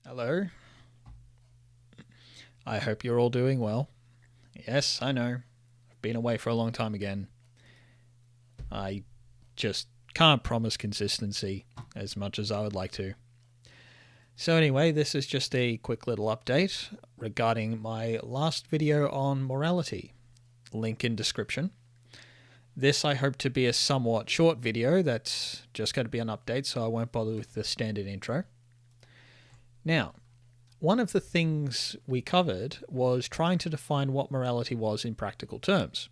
Hello. I hope you're all doing well. Yes, I know. I've been away for a long time again. I just can't promise consistency as much as I would like to. So anyway, this is just a quick little update regarding my last video on morality. Link in description. This I hope to be a somewhat short video that's just going to be an update, so I won't bother with the standard intro. Now, one of the things we covered was trying to define what morality was in practical terms.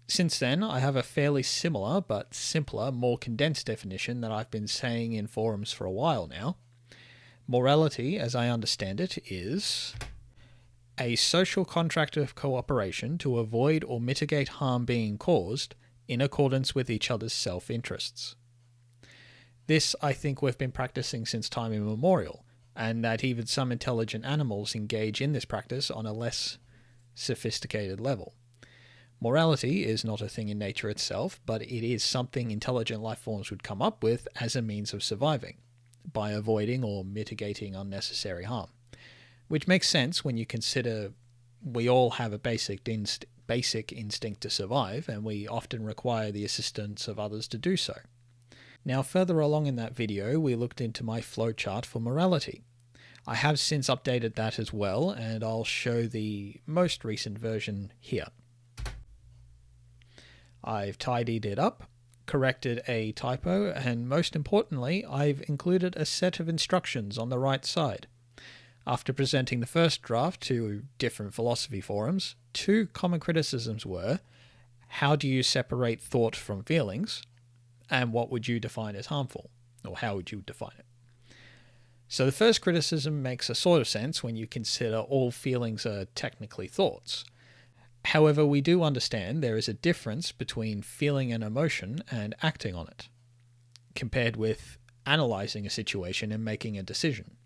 Since then, I have a fairly similar but simpler, more condensed definition that I've been saying in forums for a while now. Morality, as I understand it, is a social contract of cooperation to avoid or mitigate harm being caused in accordance with each other's self-interests. This, I think, we've been practicing since time immemorial, and that even some intelligent animals engage in this practice on a less sophisticated level. Morality is not a thing in nature itself, but it is something intelligent life forms would come up with as a means of surviving, by avoiding or mitigating unnecessary harm. Which makes sense when you consider we all have a basic instinct to survive, and we often require the assistance of others to do so. Now, further along in that video, we looked into my flowchart for morality. I have since updated that as well, and I'll show the most recent version here. I've tidied it up, corrected a typo, and most importantly, I've included a set of instructions on the right side. After presenting the first draft to different philosophy forums, two common criticisms were, how do you separate thought from feelings, and what would you define as harmful, or how would you define it? So the first criticism makes a sort of sense when you consider all feelings are technically thoughts. However, we do understand there is a difference between feeling an emotion and acting on it, compared with analysing a situation and making a decision.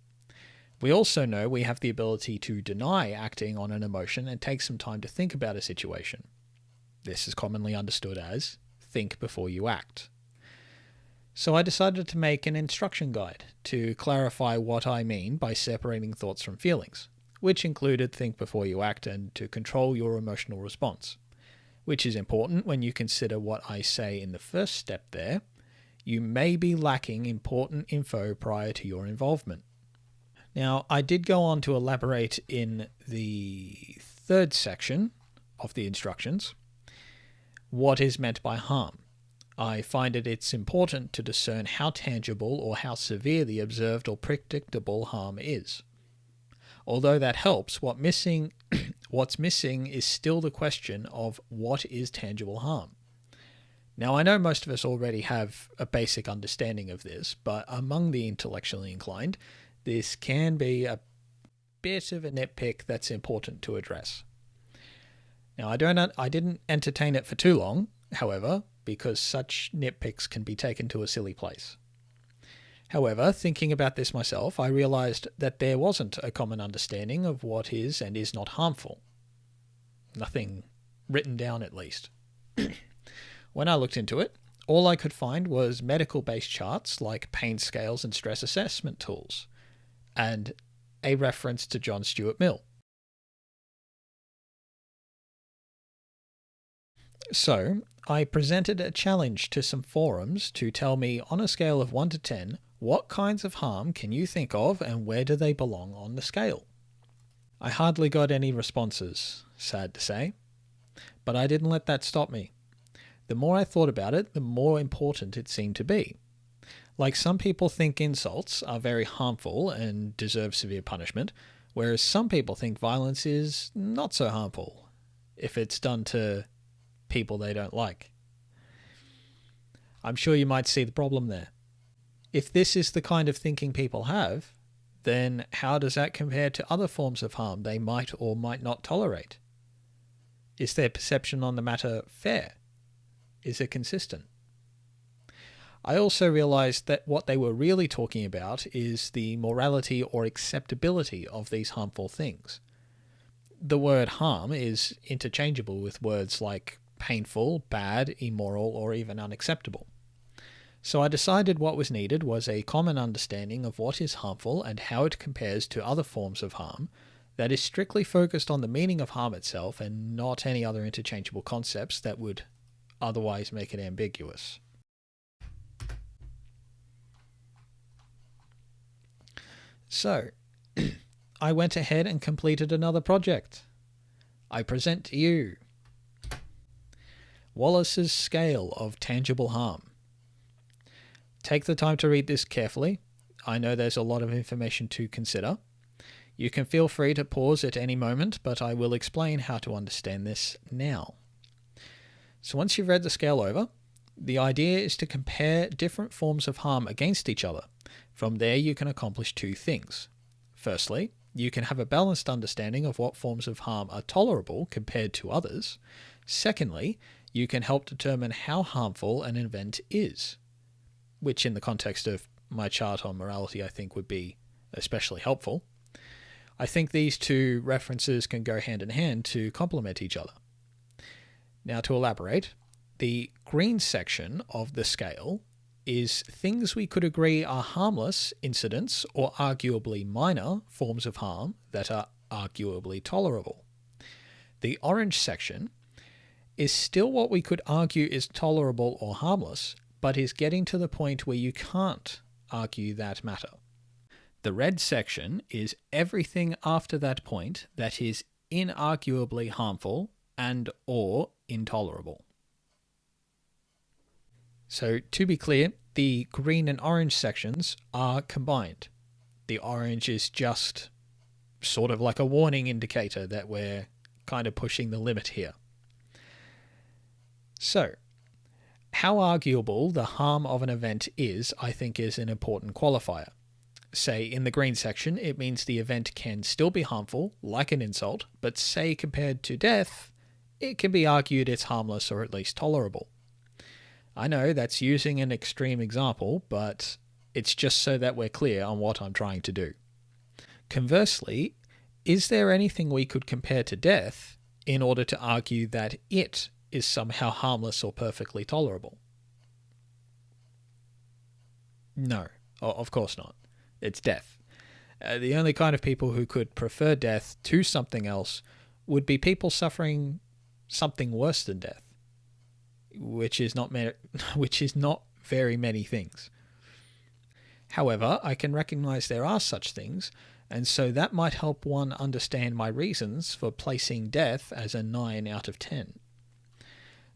We also know we have the ability to deny acting on an emotion and take some time to think about a situation. This is commonly understood as think before you act. So I decided to make an instruction guide to clarify what I mean by separating thoughts from feelings, which included think before you act and to control your emotional response, which is important when you consider what I say in the first step there. You may be lacking important info prior to your involvement. Now, I did go on to elaborate in the third section of the instructions what is meant by harm. I find it's important to discern how tangible or how severe the observed or predictable harm is. Although that helps, what's missing is still the question of what is tangible harm. Now, I know most of us already have a basic understanding of this, but among the intellectually inclined, this can be a bit of a nitpick that's important to address. Now, I didn't entertain it for too long, however, because such nitpicks can be taken to a silly place. However, thinking about this myself, I realized that there wasn't a common understanding of what is and is not harmful. Nothing written down, at least. When I looked into it, all I could find was medical-based charts like pain scales and stress assessment tools, and a reference to John Stuart Mill. So, I presented a challenge to some forums to tell me on a scale of 1 to 10, what kinds of harm can you think of and where do they belong on the scale? I hardly got any responses, sad to say, but I didn't let that stop me. The more I thought about it, the more important it seemed to be. Like, some people think insults are very harmful and deserve severe punishment, whereas some people think violence is not so harmful if it's done to people they don't like. I'm sure you might see the problem there. If this is the kind of thinking people have, then how does that compare to other forms of harm they might or might not tolerate? Is their perception on the matter fair? Is it consistent? I also realized that what they were really talking about is the morality or acceptability of these harmful things. The word harm is interchangeable with words like painful, bad, immoral, or even unacceptable. So I decided what was needed was a common understanding of what is harmful and how it compares to other forms of harm that is strictly focused on the meaning of harm itself and not any other interchangeable concepts that would otherwise make it ambiguous. So, I went ahead and completed another project. I present to you Wallace's Scale of Tangible Harm. Take the time to read this carefully. I know there's a lot of information to consider. You can feel free to pause at any moment, but I will explain how to understand this now. So once you've read the scale over, the idea is to compare different forms of harm against each other. From there you can accomplish two things. Firstly, you can have a balanced understanding of what forms of harm are tolerable compared to others. Secondly, you can help determine how harmful an event is, which in the context of my chart on morality I think would be especially helpful. I think these two references can go hand in hand to complement each other. Now to elaborate, the green section of the scale is things we could agree are harmless incidents or arguably minor forms of harm that are arguably tolerable. The orange section is still what we could argue is tolerable or harmless, but is getting to the point where you can't argue that matter. The red section is everything after that point that is inarguably harmful and or intolerable. So to be clear, the green and orange sections are combined. The orange is just sort of like a warning indicator that we're kind of pushing the limit here. So, how arguable the harm of an event is, I think, is an important qualifier. Say, in the green section, it means the event can still be harmful, like an insult, but say compared to death, it can be argued it's harmless or at least tolerable. I know that's using an extreme example, but it's just so that we're clear on what I'm trying to do. Conversely, is there anything we could compare to death in order to argue that it is somehow harmless or perfectly tolerable? No, of course not. It's death. The only kind of people who could prefer death to something else would be people suffering something worse than death, which is not very many things. However, I can recognize there are such things, and so that might help one understand my reasons for placing death as a 9 out of 10.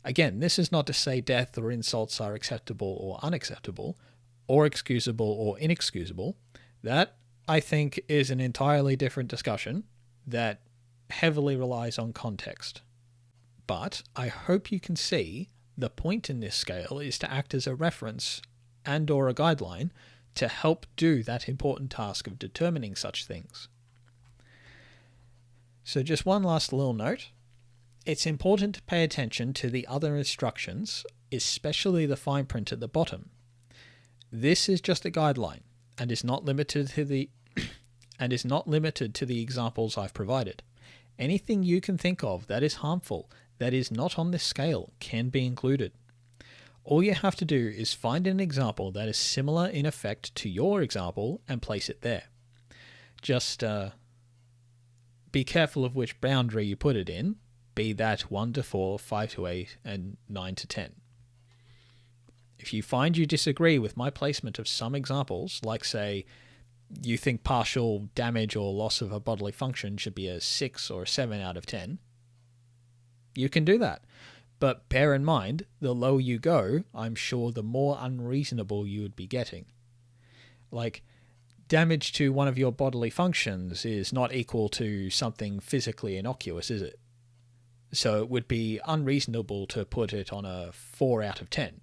Again, this is not to say death or insults are acceptable or unacceptable, or excusable or inexcusable. That, I think, is an entirely different discussion that heavily relies on context. But I hope you can see the point in this scale is to act as a reference and or a guideline to help do that important task of determining such things. So just one last little note. It's important to pay attention to the other instructions, especially the fine print at the bottom. This is just a guideline and is not limited to the examples I've provided. Anything you can think of that is harmful, that is not on this scale, can be included. All you have to do is find an example that is similar in effect to your example and place it there. Just be careful of which boundary you put it in, be that 1 to 4, 5 to 8, and 9 to 10. If you find you disagree with my placement of some examples, like say, you think partial damage or loss of a bodily function should be a 6 or a 7 out of 10, you can do that. But bear in mind, the lower you go, I'm sure the more unreasonable you would be getting. Like, damage to one of your bodily functions is not equal to something physically innocuous, is it? So it would be unreasonable to put it on a 4 out of 10.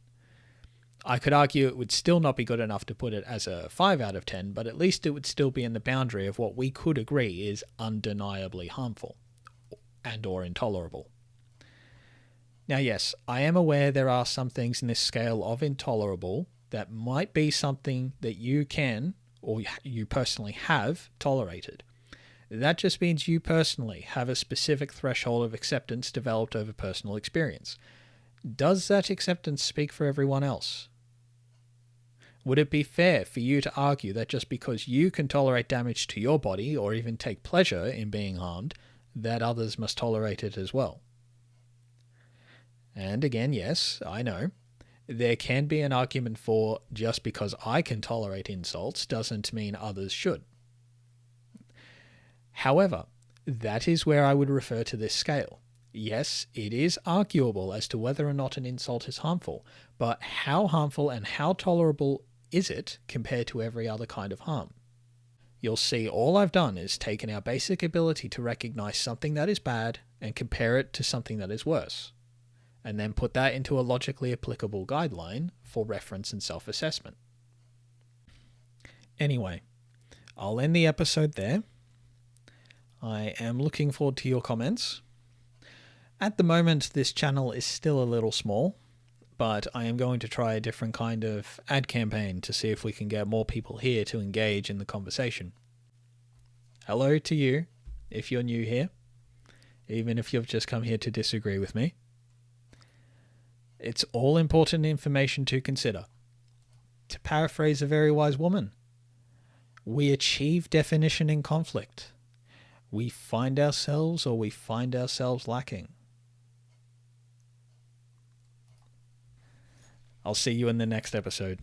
I could argue it would still not be good enough to put it as a 5 out of 10, but at least it would still be in the boundary of what we could agree is undeniably harmful and or intolerable. Now yes, I am aware there are some things in this scale of intolerable that might be something that you can, or you personally have, tolerated. That just means you personally have a specific threshold of acceptance developed over personal experience. Does that acceptance speak for everyone else? Would it be fair for you to argue that just because you can tolerate damage to your body or even take pleasure in being harmed, that others must tolerate it as well? And again, yes, I know, there can be an argument for just because I can tolerate insults doesn't mean others should. However, that is where I would refer to this scale. Yes, it is arguable as to whether or not an insult is harmful, but how harmful and how tolerable is it compared to every other kind of harm? You'll see all I've done is taken our basic ability to recognize something that is bad and compare it to something that is worse, and then put that into a logically applicable guideline for reference and self-assessment. Anyway, I'll end the episode there. I am looking forward to your comments. At the moment, this channel is still a little small, but I am going to try a different kind of ad campaign to see if we can get more people here to engage in the conversation. Hello to you, if you're new here, even if you've just come here to disagree with me. It's all important information to consider. To paraphrase a very wise woman, we achieve definition in conflict. We find ourselves or we find ourselves lacking. I'll see you in the next episode.